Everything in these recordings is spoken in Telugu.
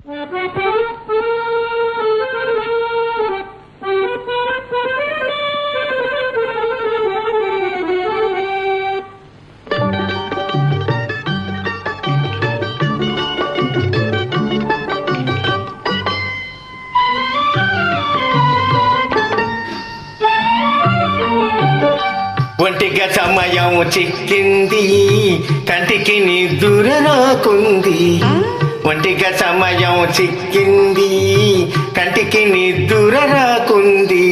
ఒంటిగా సమయం చిక్కింది, కంటికి నిద్ర రాకుంది. ఒంటిగా సమయం చిక్కింది, కంటికి నిద్ర రాకుంది.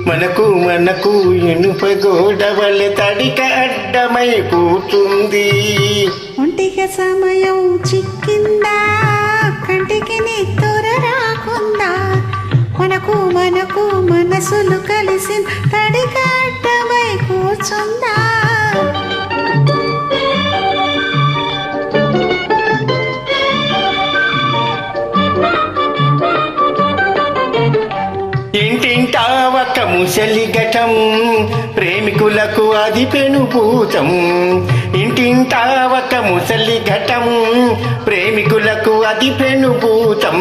మనకు ఇనుప గోడవల తడిక అడ్డమై కూర్చుంది. ఒంటిగా సమయం చిక్కిందా, కంటికి నిద్ర రాకుందా. మనకు మనసులు కలిసి తడిక అడ్డమై కూర్చుందా. ఇంటింటా ఒక ముసలి ఘటం, ప్రేమికులకు అది పెనుభూతం. ఇంటింటా ఒక ముసలి ఘటం, ప్రేమికులకు అది పెనుభూతం.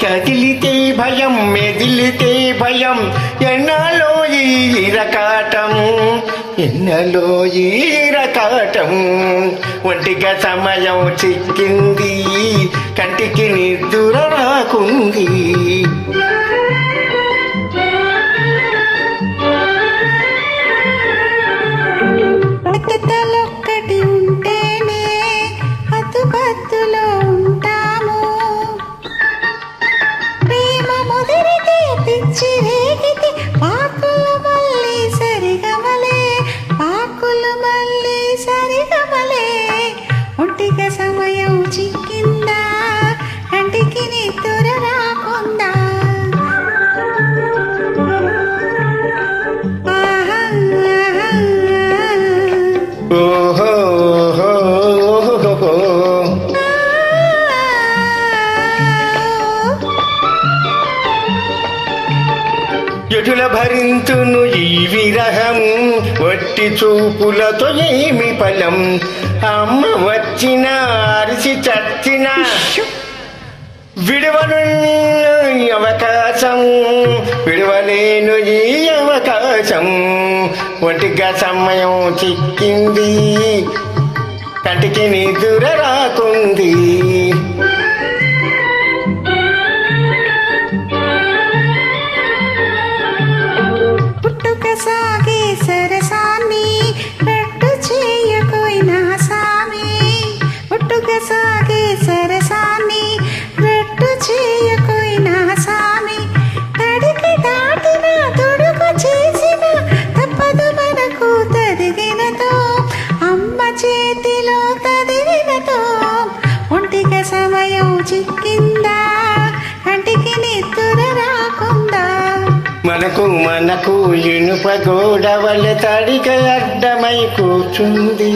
కదిలితే భయం, మెదిలితే భయం, ఎన్నాలో ఈ రకాటం, ఎన్నలో ఈ రకాటం. ఒంటిగా సమయం చిక్కింది, కంటికి నిద్ర రాకుంది. ఒక్కటి ఉంటేనే హద్దులో ఉంటాము. ప్రేమ ముదిరితే పిచ్చి రేగితే పాకులు మళ్ళీ సరిగమలే. ఒంటిగా సమయం చిక్కిందా, కంటికి నిద్ర రాకుందా. ఎటుల భరింతును ఈ విరహం, వట్టి చూపులతో ఏమి ఫలం. అమ్మ వచ్చిన అరిసి చచ్చిన విడవను అవకాశం, విడవలేను ఈ అవకాశం. ఒంటిగా సమయం చిక్కింది, కంటికి నిద్ర రాకుంది. సాగే సరసాన్ని రట్టు చేయకోయినా సామి. పుట్టుక సాగే సరసాన్ని రట్టు చేయకోయినా సామి. తడికి దాటిన తొడుగు చేసిన తప్పదు మనకు తదిగినతో, అమ్మ చేతిలో తదిగినతో. ఒంటిగా సమయం చిక్కిందా, కంటికి నిద్ర రాకుందా. మనకు ఇనుప గోడవల తడిక అడ్డమై కూర్చుంది.